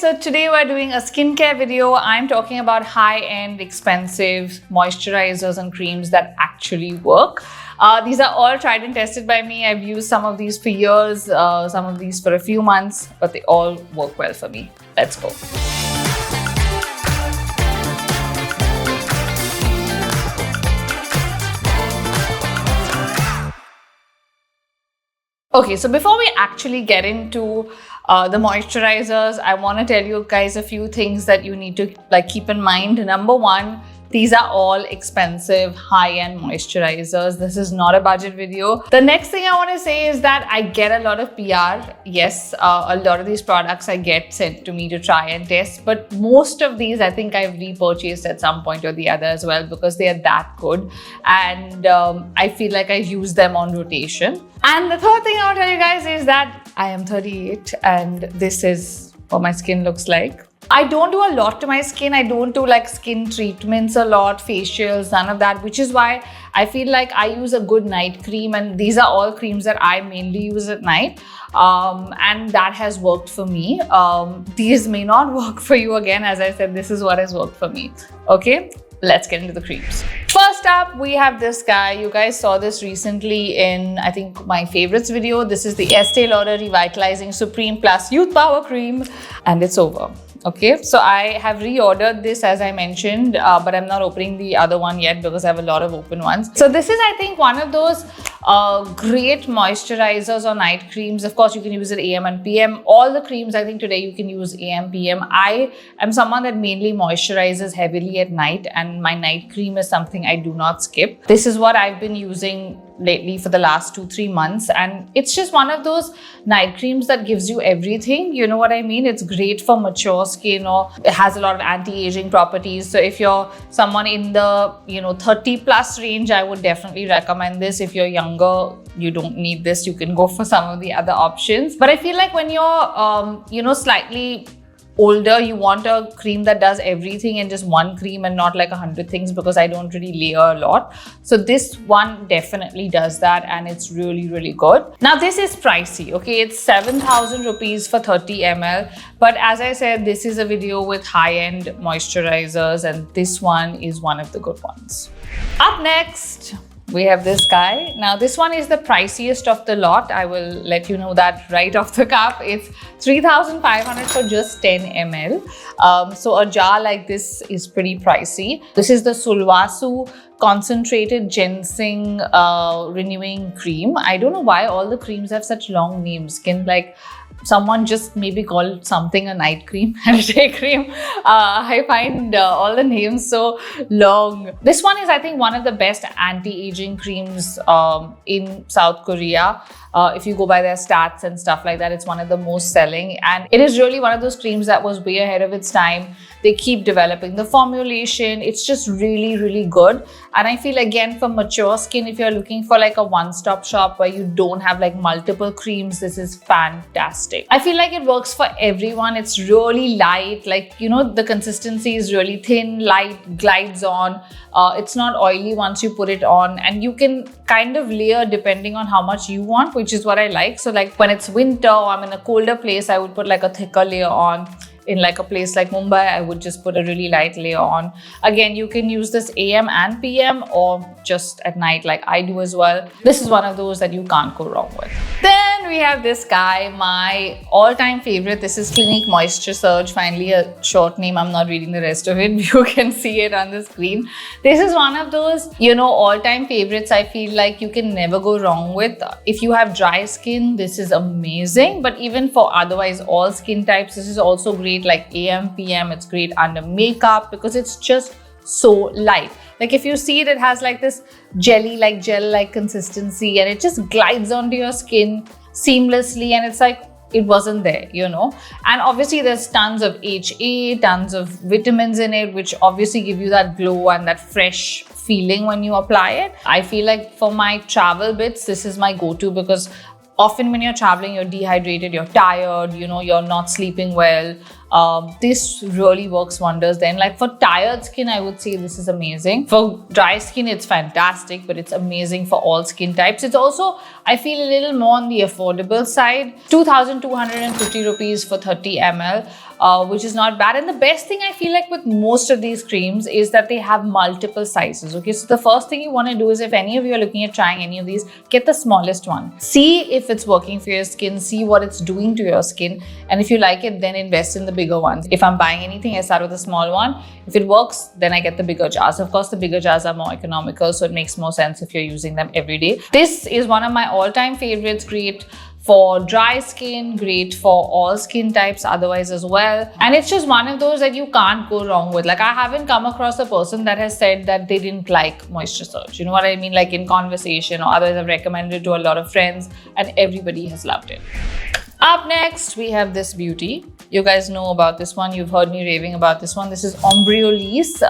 so today we're doing a skincare video. I'm talking about high-end, expensive moisturizers and creams that actually work. These are all tried and tested by me. I've used some of these for years, some of these for a few months, but they all work well for me. Let's go. Okay, so before we actually get into the moisturizers, I want to tell you guys a few things that you need to keep in mind. Number one, these are all expensive high-end moisturizers. This is not a budget video. The next thing I want to say is that I get a lot of PR. Yes, a lot of these products I get sent to me to try and test, but most of these I think I've repurchased at some point or the other as well because they are that good, and I feel like I use them on rotation. And the third thing I want to tell you guys is that I am 38 and this is what my skin looks like. I don't do a lot to my skin. I don't do skin treatments a lot, facials, none of that, which is why I feel like I use a good night cream, and these are all creams that I mainly use at night, and that has worked for me. These may not work for you. Again, as I said, this is what has worked for me. Okay, let's get into the creams. First up, we have this guy. You guys saw this recently in, I think, my favorites video. This is the Estee Lauder Revitalizing Supreme Plus Youth Power Cream, and it's over. Okay, so I have reordered this as I mentioned, but I'm not opening the other one yet because I have a lot of open ones. So this is, I think, one of those great moisturizers or night creams. Of course, you can use it AM and PM. All the creams, I think today you can use AM, PM. I am someone that mainly moisturizes heavily at night, and my night cream is something I do not skip. This is what I've been using lately for the last 2-3 months, and it's just one of those night creams that gives you everything. You know what I mean? It's great for mature skin, or it has a lot of anti-aging properties. So if you're someone in the 30 plus range, I would definitely recommend this. If you're younger, you don't need this. You can go for some of the other options. But I feel like when you're slightly older, you want a cream that does everything and just one cream and not 100 things, because I don't really layer a lot. So this one definitely does that, and it's really, really good. Now this is pricey, okay? It's 7,000 rupees for 30 ml. But as I said, this is a video with high-end moisturizers, and this one is one of the good ones. Up next, we have this guy. Now this one is the priciest of the lot. I will let you know that right off the cuff. It's 3,500 for just 10 ml. So a jar like this is pretty pricey. This is the Sulwhasoo Concentrated Ginseng Renewing Cream. I don't know why all the creams have such long names. Can someone just maybe call something a night cream and a day cream. I find all the names so long. This one is, I think, one of the best anti-aging creams in South Korea. If you go by their stats and stuff like that, it's one of the most selling, and it is really one of those creams that was way ahead of its time. They keep developing the formulation. It's just really, really good. And I feel, again, for mature skin, if you're looking for a one-stop shop where you don't have multiple creams, this is fantastic. I feel like it works for everyone. It's really light, the consistency is really thin, light, glides on. It's not oily once you put it on, and you can kind of layer depending on how much you want, which is what I like. So when it's winter or I'm in a colder place, I would put a thicker layer on. In a place like Mumbai, I would just put a really light layer on. Again, you can use this AM and PM or just at night like I do as well. This is one of those that you can't go wrong with. Then we have this guy, my all-time favorite. This is Clinique Moisture Surge. Finally, a short name. I'm not reading the rest of it. You can see it on the screen. This is one of those, all-time favorites I feel like you can never go wrong with. If you have dry skin, this is amazing. But even for otherwise all skin types, this is also great. Like AM, PM, it's great under makeup because it's just so light. If you see it, it has this gel-like consistency, and it just glides onto your skin seamlessly, and it's it wasn't there, And obviously there's tons of HA, tons of vitamins in it, which obviously give you that glow and that fresh feeling when you apply it. I feel like for my travel bits, this is my go-to because often when you're traveling, you're dehydrated, you're tired, you're not sleeping well. This really works wonders then. For tired skin, I would say this is amazing. For dry skin, it's fantastic, but it's amazing for all skin types. It's also, I feel, a little more on the affordable side. 2,250 rupees for 30 ml. which is not bad. And the best thing I feel like with most of these creams is that they have multiple sizes. Okay, so the first thing you want to do is, if any of you are looking at trying any of these, get the smallest one. See if it's working for your skin, see what it's doing to your skin, and if you like it, then invest in the bigger ones. If I'm buying anything, I start with a small one. If it works, then I get the bigger jars. Of course, the bigger jars are more economical, so it makes more sense if you're using them every day. This is one of my all-time favorites. Great for dry skin, great for all skin types otherwise as well. And it's just one of those that you can't go wrong with. Like, I haven't come across a person that has said that they didn't like Moisture Surge. You know what I mean? Like in conversation or otherwise, I've recommended it to a lot of friends and everybody has loved it. Up next, we have this beauty. You guys know about this one. You've heard me raving about this one. This is Embryolisse,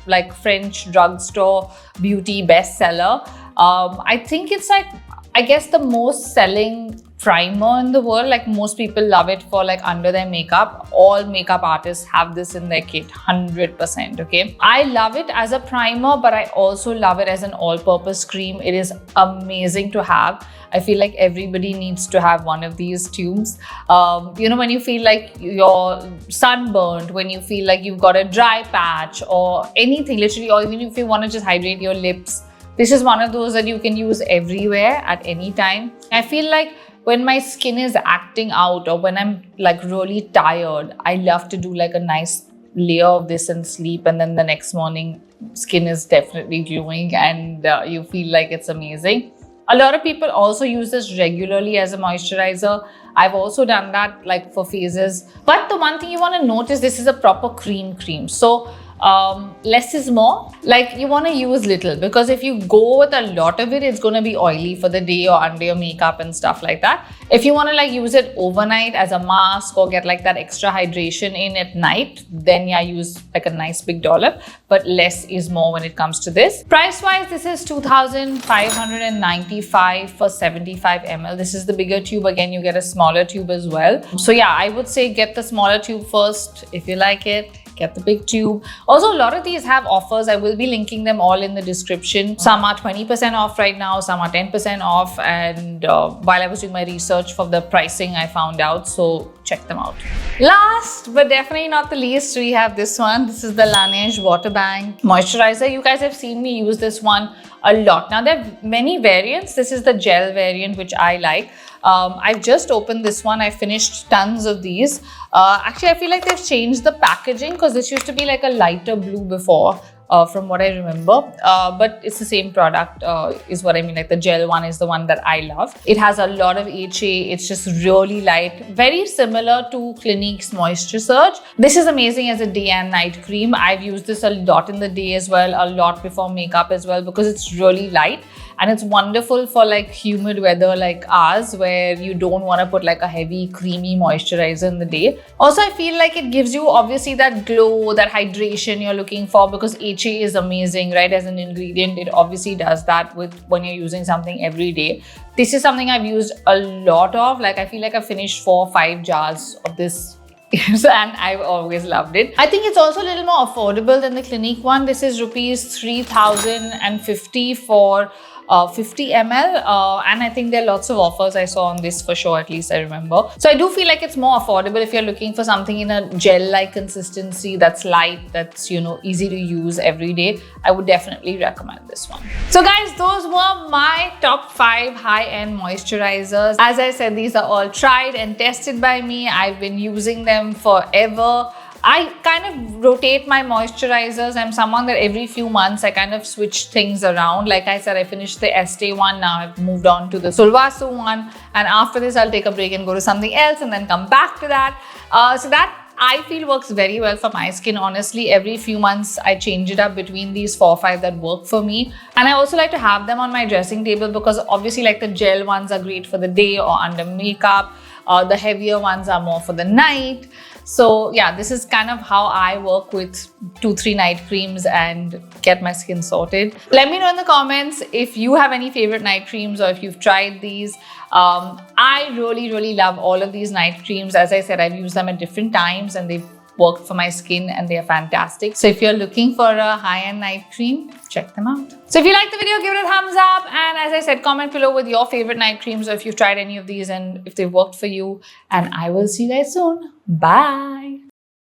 like French drugstore beauty bestseller. I think it's like, I guess, the most selling primer in the world. Like, most people love it for like under their makeup. All makeup artists have this in their kit, 100%. Okay, I love it as a primer, but I also love it as an all-purpose cream. It is amazing to have. I feel like everybody needs to have one of these tubes. You know, when you feel like you're sunburned, when you feel like you've got a dry patch or anything, literally, or even if you want to just hydrate your lips, this is one of those that you can use everywhere at any time. I feel like when my skin is acting out or when I'm like really tired, I love to do like a nice layer of this and sleep, and then the next morning skin is definitely glowing and you feel like it's amazing. A lot of people also use this regularly as a moisturizer. I've also done that like for phases. But the one thing you want to notice, this is a proper cream. So less is more. Like, you want to use little, because if you go with a lot of it, it's going to be oily for the day or under your makeup and stuff like that. If you want to like use it overnight as a mask or get like that extra hydration in at night, then yeah, use like a nice big dollop. But less is more when it comes to this. Price wise, this is 2,595 for 75 ml. This is the bigger tube. Again, you get a smaller tube as well. So yeah, I would say get the smaller tube first. If you like it, get the big tube. Also, a lot of these have offers. I will be linking them all in the description. Some are 20% off right now, some are 10% off. And while I was doing my research for the pricing, I found out. So check them out. Last but definitely not the least, we have this one. This is the Laneige Water Bank Moisturizer. You guys have seen me use this one a lot. Now, there are many variants. This is the gel variant, which I like. I've just opened this one. I finished tons of these. Actually, I feel like they've changed the packaging, because this used to be like a lighter blue before, from what I remember. But it's the same product, is what I mean. Like, the gel one is the one that I love. It has a lot of HA. It's just really light. Very similar to Clinique's Moisture Surge. This is amazing as a day and night cream. I've used this a lot in the day as well, a lot before makeup as well, because it's really light. And it's wonderful for like humid weather like ours, where you don't want to put like a heavy creamy moisturizer in the day. Also, I feel like it gives you obviously that glow, that hydration you're looking for, because HA is amazing, right? As an ingredient, it obviously does that with when you're using something every day. This is something I've used a lot of. Like, I feel like I finished 4 or 5 jars of this and I've always loved it. I think it's also a little more affordable than the Clinique one. This is rupees 3,050 for 50 ml, and I think there are lots of offers I saw on this for sure, at least I remember. So I do feel like it's more affordable if you're looking for something in a gel-like consistency that's light, that's, you know, easy to use every day. I would definitely recommend this one. So guys, those were my top 5 high-end moisturizers. As I said, these are all tried and tested by me. I've been using them forever. I kind of rotate my moisturizers. I'm someone that every few months I kind of switch things around. Like I said, I finished the Estee one. Now I've moved on to the Sulwhasoo one. And after this, I'll take a break and go to something else and then come back to that. So that I feel works very well for my skin. Honestly, every few months I change it up between these 4 or 5 that work for me. And I also like to have them on my dressing table, because obviously like the gel ones are great for the day or under makeup. The heavier ones are more for the night. So yeah, this is kind of how I work with 2-3 night creams and get my skin sorted. Let me know in the comments if you have any favorite night creams or if you've tried these. I really love all of these night creams. As I said, I've used them at different times and they've worked for my skin and they are fantastic. So if you're looking for a high-end night cream, check them out. So if you liked the video, give it a thumbs up. And as I said, comment below with your favorite night creams or if you've tried any of these and if they've worked for you. And I will see you guys soon. Bye.